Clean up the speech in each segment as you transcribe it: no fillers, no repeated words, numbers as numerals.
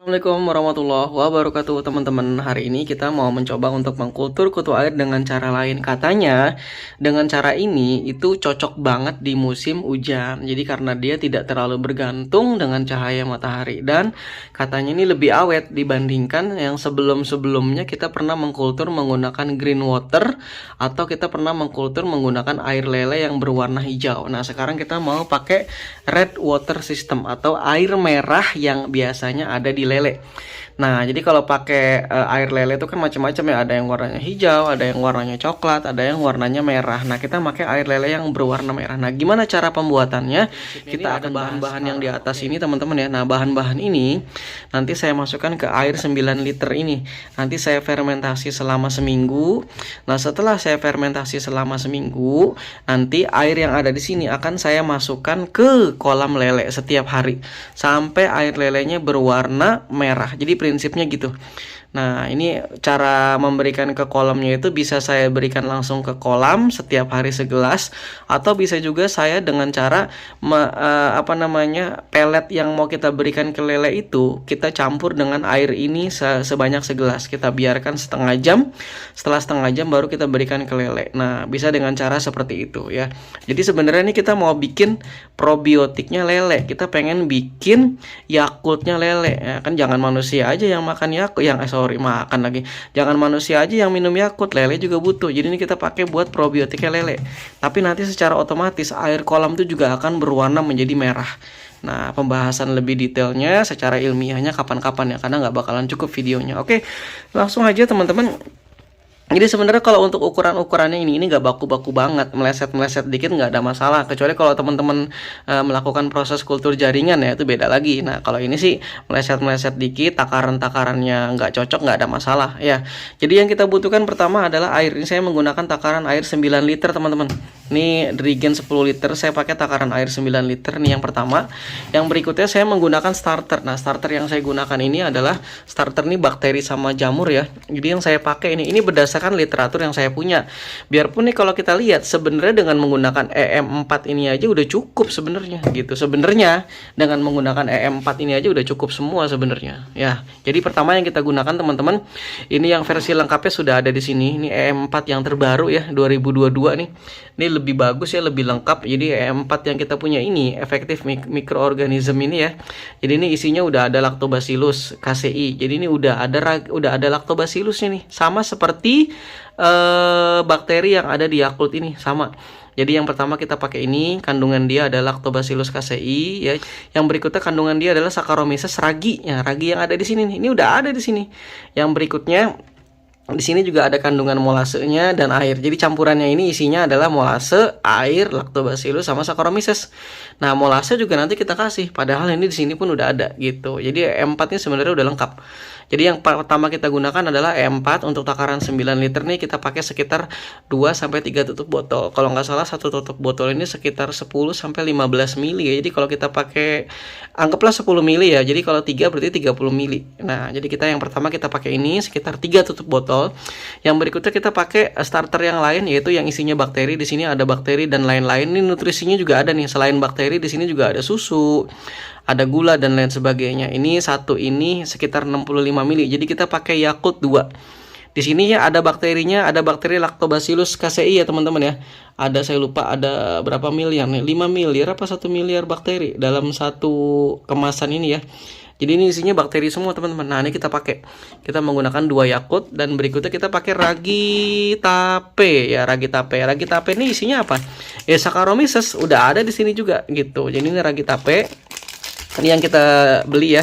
Assalamualaikum warahmatullahi wabarakatuh teman-teman. Hari ini kita mau mencoba untuk mengkultur kutu air dengan cara lain. Katanya dengan cara ini itu cocok banget di musim hujan. Jadi karena dia tidak terlalu bergantung dengan cahaya matahari. Dan katanya ini lebih awet dibandingkan yang sebelum-sebelumnya kita pernah mengkultur menggunakan green water, atau kita pernah mengkultur menggunakan air lele yang berwarna hijau. Nah sekarang kita mau pakai red water system atau air merah yang biasanya ada di lele. Nah, jadi kalau pakai air lele itu kan macam-macam ya. Ada yang warnanya hijau, ada yang warnanya coklat, ada yang warnanya merah. Nah, kita pakai air lele yang berwarna merah. Nah, gimana cara pembuatannya? Kita ada bahan-bahan yang di atas ini, teman-teman ya. Nah, bahan-bahan ini nanti saya masukkan ke air 9 liter ini. Nanti saya fermentasi selama seminggu. Nah, setelah saya fermentasi selama seminggu, nanti air yang ada di sini akan saya masukkan ke kolam lele setiap hari sampai air lelenya berwarna merah. Jadi prinsipnya gitu. Nah, ini cara memberikan ke kolamnya itu bisa saya berikan langsung ke kolam setiap hari segelas, atau bisa juga saya dengan cara pelet yang mau kita berikan ke lele itu kita campur dengan air ini sebanyak segelas. Kita biarkan setengah jam. Setelah setengah jam baru kita berikan ke lele. Nah, bisa dengan cara seperti itu ya. Jadi sebenarnya ini kita mau bikin probiotiknya lele. Kita pengen bikin Yakultnya lele. Ya, kan jangan manusia aja yang makan Yakult, makan lagi. Jangan manusia aja yang minum Yakult, lele juga butuh. Jadi ini kita pakai buat probiotiknya lele. Tapi nanti secara otomatis air kolam itu juga akan berwarna menjadi merah. Nah, pembahasan lebih detailnya secara ilmiahnya kapan-kapan ya, karena nggak bakalan cukup videonya. Oke, langsung aja teman-teman. Jadi sebenarnya kalau untuk ukuran-ukurannya ini nggak baku-baku banget, meleset-meleset dikit nggak ada masalah. Kecuali kalau teman-teman melakukan proses kultur jaringan ya, itu beda lagi. Nah kalau ini sih meleset-meleset dikit, takaran-takarannya nggak cocok, nggak ada masalah ya. Jadi yang kita butuhkan pertama adalah air. Ini saya menggunakan takaran air 9 liter teman-teman. Ini Regen 10 liter, saya pakai takaran air 9 liter. Ini yang pertama. Yang berikutnya saya menggunakan starter. Nah starter yang saya gunakan ini adalah starter nih bakteri sama jamur ya. Jadi yang saya pakai ini berdasarkan literatur yang saya punya. Biarpun nih kalau kita lihat sebenarnya dengan menggunakan EM4 ini aja udah cukup sebenarnya gitu. Sebenarnya dengan menggunakan EM4 ini aja udah cukup semua sebenarnya ya. Jadi pertama yang kita gunakan teman-teman, ini yang versi lengkapnya sudah ada di sini. Ini EM4 yang terbaru ya, 2022 nih. Ini lebih bagus ya, lebih lengkap. Jadi EM4 yang kita punya ini efektif mikroorganisme ini ya. Jadi ini isinya udah ada Lactobacillus KCI. Jadi ini udah ada Lactobacillus nih, sama seperti bakteri yang ada di Yakult ini, sama. Jadi yang pertama kita pakai ini, kandungan dia adalah Lactobacillus KCI ya. Yang berikutnya kandungan dia adalah Saccharomyces ragi. Ya, ragi yang ada di sini nih. Ini udah ada di sini. Yang berikutnya di sini juga ada kandungan molasenya dan air. Jadi campurannya ini isinya adalah molase, air, Lactobacillus sama Saccharomyces. Nah, molase juga nanti kita kasih. Padahal ini di sini pun udah ada gitu. Jadi E4-nya sebenarnya udah lengkap. Jadi yang pertama kita gunakan adalah E4 untuk takaran 9 liter nih, kita pakai sekitar 2 sampai 3 tutup botol. Kalau nggak salah satu tutup botol ini sekitar 10 sampai 15 mili ya. Jadi kalau kita pakai anggaplah 10 mili ya. Jadi kalau 3 berarti 30 mili. Nah, jadi kita yang pertama kita pakai ini sekitar 3 tutup botol. Yang berikutnya kita pakai starter yang lain, yaitu yang isinya bakteri. Di sini ada bakteri dan lain-lain. Ini nutrisinya juga ada nih. Selain bakteri di sini juga ada susu, ada gula dan lain sebagainya. Ini satu ini sekitar 65 mili. Jadi kita pakai Yakult 2. Di sini ya ada bakterinya, ada bakteri Lactobacillus KCI ya teman-teman ya. Ada, saya lupa ada berapa miliar nih, 5 miliar apa 1 miliar bakteri dalam satu kemasan ini ya. Jadi ini isinya bakteri semua teman-teman. Nah, ini kita pakai. Kita menggunakan 2 Yakult dan berikutnya kita pakai ragi tape ya, ragi tape. Ragi tape ini isinya apa? Ya Saccharomyces udah ada di sini juga gitu. Jadi ini ragi tape. Ini yang kita beli ya.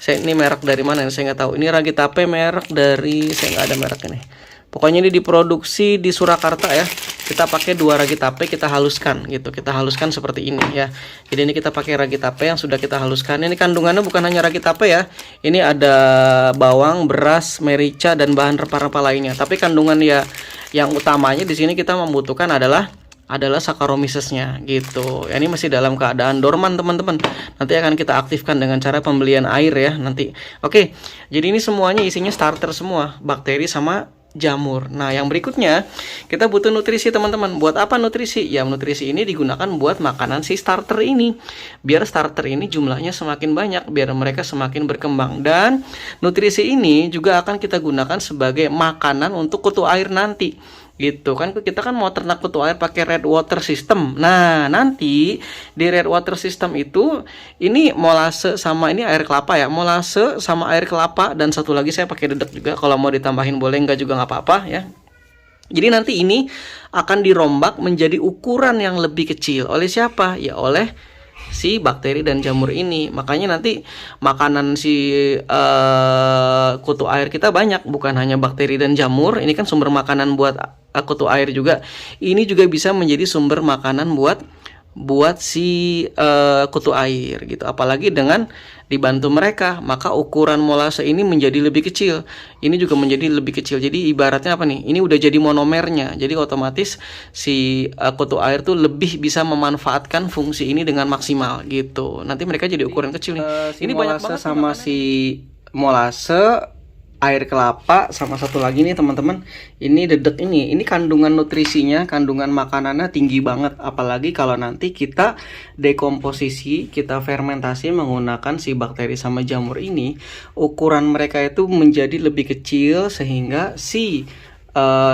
Ini merek dari mana? Saya nggak tahu. Ini ragi tape merek dari, saya nggak ada merek ini. Pokoknya ini diproduksi di Surakarta ya. Kita pakai 2 ragi tape, kita haluskan gitu. Kita haluskan seperti ini ya. Jadi ini kita pakai ragi tape yang sudah kita haluskan. Ini kandungannya bukan hanya ragi tape ya. Ini ada bawang, beras, merica dan bahan rempah-rempah lainnya. Tapi kandungan ya yang utamanya di sini kita membutuhkan adalah Saccharomyces-nya gitu. Ya, ini masih dalam keadaan dorman teman-teman. Nanti akan kita aktifkan dengan cara pembelian air ya nanti. Oke. Jadi ini semuanya isinya starter semua, bakteri sama jamur. Nah, yang berikutnya kita butuh nutrisi teman-teman. Buat apa nutrisi? Ya, nutrisi ini digunakan buat makanan si starter ini. Biar starter ini jumlahnya semakin banyak, biar mereka semakin berkembang. Dan nutrisi ini juga akan kita gunakan sebagai makanan untuk kutu air nanti. Gitu kan, kita kan mau ternak kutu air pakai red water system. Nah, nanti di red water system itu ini molase sama ini air kelapa ya, molase sama air kelapa, dan satu lagi saya pakai dedek juga. Kalau mau ditambahin boleh, enggak juga nggak apa-apa ya. Jadi nanti ini akan dirombak menjadi ukuran yang lebih kecil oleh siapa? Ya oleh si bakteri dan jamur ini. Makanya nanti makanan si kutu air kita banyak, bukan hanya bakteri dan jamur. Ini kan sumber makanan buat kutu air juga. Ini juga bisa menjadi sumber makanan buat si kutu air gitu. Apalagi dengan dibantu mereka, maka ukuran molase ini menjadi lebih kecil. Ini juga menjadi lebih kecil. Jadi ibaratnya apa nih? Ini udah jadi monomernya. Jadi otomatis si kutu air tuh lebih bisa memanfaatkan fungsi ini dengan maksimal gitu. Nanti mereka jadi ukuran kecil nih. Ini banyak banget sama si molase, air kelapa, sama satu lagi nih teman-teman, ini dedek ini kandungan nutrisinya, kandungan makanannya tinggi banget. Apalagi kalau nanti kita dekomposisi, kita fermentasi menggunakan si bakteri sama jamur ini, ukuran mereka itu menjadi lebih kecil sehingga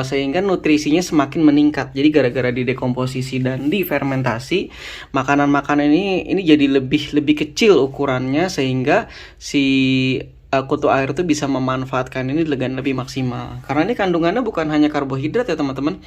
sehingga nutrisinya semakin meningkat. Jadi gara-gara didekomposisi dan difermentasi, makanan-makanan ini jadi lebih kecil ukurannya, sehingga si kutu air itu bisa memanfaatkan ini dengan lebih maksimal. Karena ini kandungannya bukan hanya karbohidrat ya teman-teman.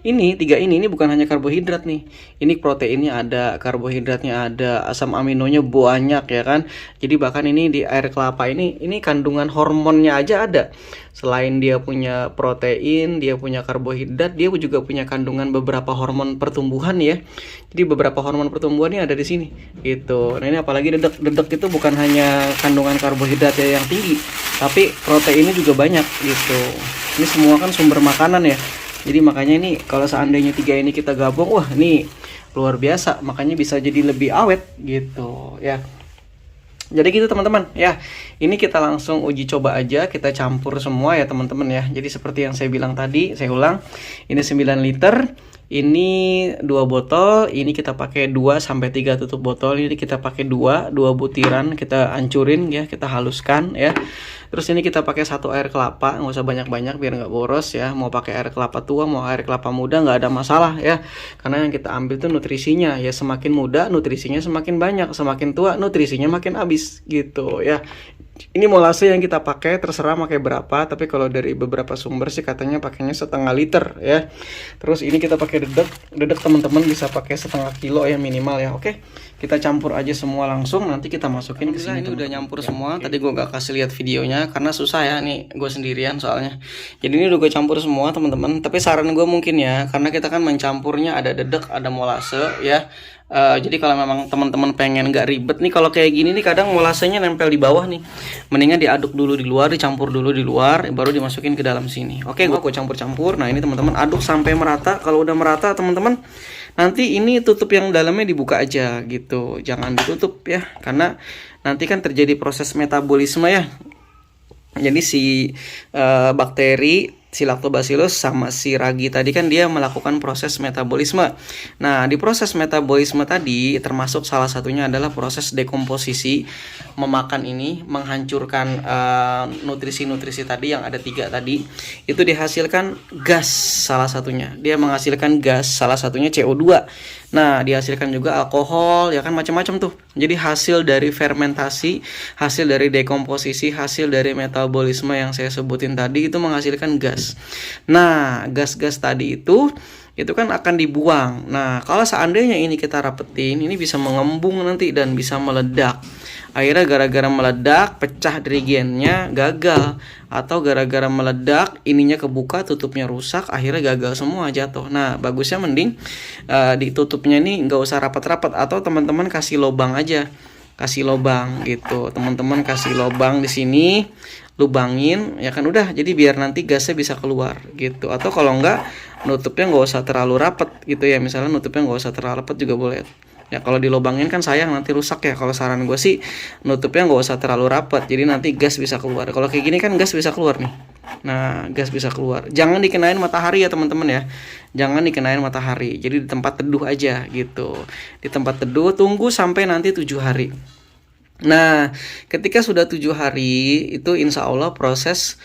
Ini tiga ini bukan hanya karbohidrat nih. Ini proteinnya ada, karbohidratnya ada, asam aminonya banyak ya kan. Jadi bahkan ini di air kelapa ini kandungan hormonnya aja ada. Selain dia punya protein, dia punya karbohidrat, dia juga punya kandungan beberapa hormon pertumbuhan ya. Jadi beberapa hormon pertumbuhan ini ada di sini gitu. Nah, ini apalagi dedek itu bukan hanya kandungan karbohidrat ya yang tinggi, tapi proteinnya juga banyak gitu. Ini semua kan sumber makanan ya. Jadi makanya ini kalau seandainya tiga ini kita gabung, wah ini luar biasa. Makanya bisa jadi lebih awet gitu ya. Jadi gitu teman-teman ya. Ini kita langsung uji coba aja, kita campur semua ya teman-teman ya. Jadi seperti yang saya bilang tadi, saya ulang. Ini 9 liter, ini 2 botol, ini kita pakai 2 sampai 3 tutup botol. Ini kita pakai 2 butiran, kita hancurin ya, kita haluskan ya. Terus ini kita pakai 1 air kelapa, nggak usah banyak-banyak biar nggak boros ya. Mau pakai air kelapa tua, mau air kelapa muda nggak ada masalah ya. Karena yang kita ambil tuh nutrisinya ya, semakin muda nutrisinya semakin banyak, semakin tua nutrisinya makin habis gitu ya. Ini molase yang kita pakai terserah pakai berapa, tapi kalau dari beberapa sumber sih katanya pakainya setengah liter ya. Terus ini kita pakai dedek teman-teman bisa pakai setengah kilo ya minimal ya. Oke, kita campur aja semua langsung, nanti kita masukin ke sini. Ini udah nyampur semua. Tadi gue gak kasih lihat videonya karena susah ya, nih gue sendirian soalnya. Jadi ini udah gue campur semua teman-teman. Tapi saran gue mungkin ya, karena kita kan mencampurnya ada dedek, ada molase ya. Jadi kalau memang teman-teman pengen nggak ribet nih, kalau kayak gini nih kadang molasenya nempel di bawah nih, mendingan diaduk dulu di luar, dicampur dulu di luar, baru dimasukin ke dalam sini. Oke, gue campur-campur. Nah ini teman-teman aduk sampai merata. Kalau udah merata teman-teman, nanti ini tutup yang dalamnya dibuka aja gitu, jangan ditutup ya, karena nanti kan terjadi proses metabolisme ya. Jadi si bakteri, si lactobacillus sama si ragi tadi kan dia melakukan proses metabolisme. Nah, di proses metabolisme tadi termasuk salah satunya adalah proses dekomposisi, memakan ini, menghancurkan nutrisi-nutrisi tadi yang ada 3 tadi. Itu dihasilkan gas salah satunya. Dia menghasilkan gas salah satunya CO2. Nah, dihasilkan juga alkohol, ya kan macam-macam tuh. Jadi hasil dari fermentasi, hasil dari dekomposisi, hasil dari metabolisme yang saya sebutin tadi itu menghasilkan gas. Nah, gas-gas tadi itu kan akan dibuang. Nah, kalau seandainya ini kita rapetin, ini bisa mengembung nanti dan bisa meledak. Akhirnya gara-gara meledak, pecah dirigennya, gagal. Atau gara-gara meledak, ininya kebuka, tutupnya rusak, akhirnya gagal semua, jatuh. Nah, bagusnya mending ditutupnya ini nggak usah rapat-rapat, atau teman-teman kasih lubang aja. Kasih lubang gitu. Teman-teman kasih lubang di sini, lubangin, ya kan udah. Jadi biar nanti gasnya bisa keluar gitu. Atau kalau enggak, nutupnya nggak usah terlalu rapat gitu ya. Misalnya nutupnya nggak usah terlalu rapat juga boleh. Ya kalau dilobangin kan sayang, nanti rusak ya. Kalau saran gue sih nutupnya nggak usah terlalu rapat, jadi nanti gas bisa keluar. Kalau kayak gini kan gas bisa keluar nih. Nah, gas bisa keluar. Jangan dikenain matahari ya teman-teman ya. Jangan dikenain matahari. Jadi di tempat teduh aja gitu. Di tempat teduh tunggu sampai nanti 7 hari. Nah, ketika sudah 7 hari itu insya Allah proses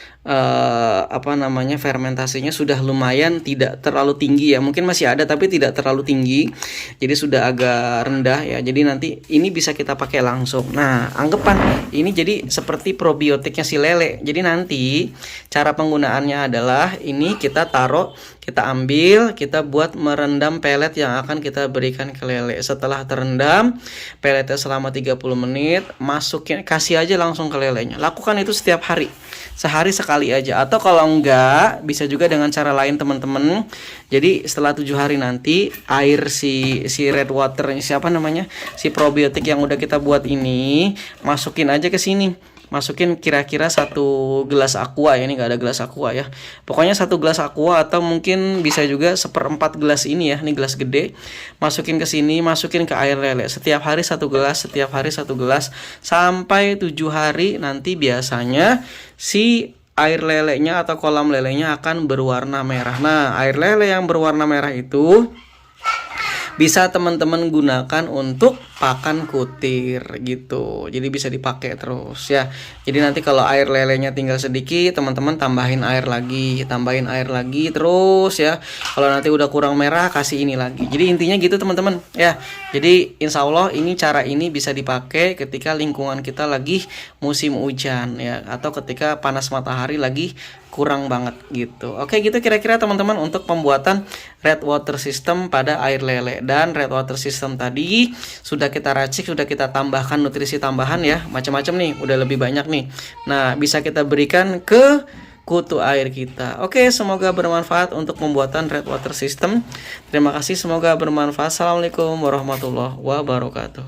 fermentasinya sudah lumayan tidak terlalu tinggi ya. Mungkin masih ada tapi tidak terlalu tinggi. Jadi sudah agak rendah ya. Jadi nanti ini bisa kita pakai langsung. Nah, anggapan ini jadi seperti probiotiknya si lele. Jadi nanti cara penggunaannya adalah ini kita taruh, kita ambil, kita buat merendam pelet yang akan kita berikan ke lele. Setelah terendam, peletnya selama 30 menit, masukin, kasih aja langsung ke lelenya. Lakukan itu setiap hari. Sehari sekali aja. Atau kalau enggak, bisa juga dengan cara lain teman-teman. Jadi setelah 7 hari nanti, air si red water, siapa namanya? Si probiotik yang udah kita buat ini, masukin aja ke sini. Masukin kira-kira 1 gelas aqua ya, ini nggak ada gelas aqua ya, pokoknya 1 gelas aqua atau mungkin bisa juga 1/4 gelas ini ya, ini gelas gede, masukin ke sini, masukin ke air lele, setiap hari 1 gelas, setiap hari 1 gelas sampai 7 hari. Nanti biasanya si air lelenya atau kolam lelenya akan berwarna merah. Nah, air lele yang berwarna merah itu bisa teman-teman gunakan untuk pakan kutir gitu. Jadi bisa dipakai terus ya. Jadi nanti kalau air lelenya tinggal sedikit, teman-teman tambahin air lagi terus ya. Kalau nanti udah kurang merah, kasih ini lagi. Jadi intinya gitu teman-teman ya. Jadi insya Allah ini cara ini bisa dipakai ketika lingkungan kita lagi musim hujan ya, atau ketika panas matahari lagi kurang banget gitu. Oke, gitu kira-kira teman-teman untuk pembuatan red water system pada air lele. Dan red water system tadi sudah kita racik, sudah kita tambahkan nutrisi tambahan ya, macam-macam nih, udah lebih banyak nih. Nah, bisa kita berikan ke kutu air kita. Oke, semoga bermanfaat untuk pembuatan red water system. Terima kasih, semoga bermanfaat. Assalamualaikum warahmatullahi wabarakatuh.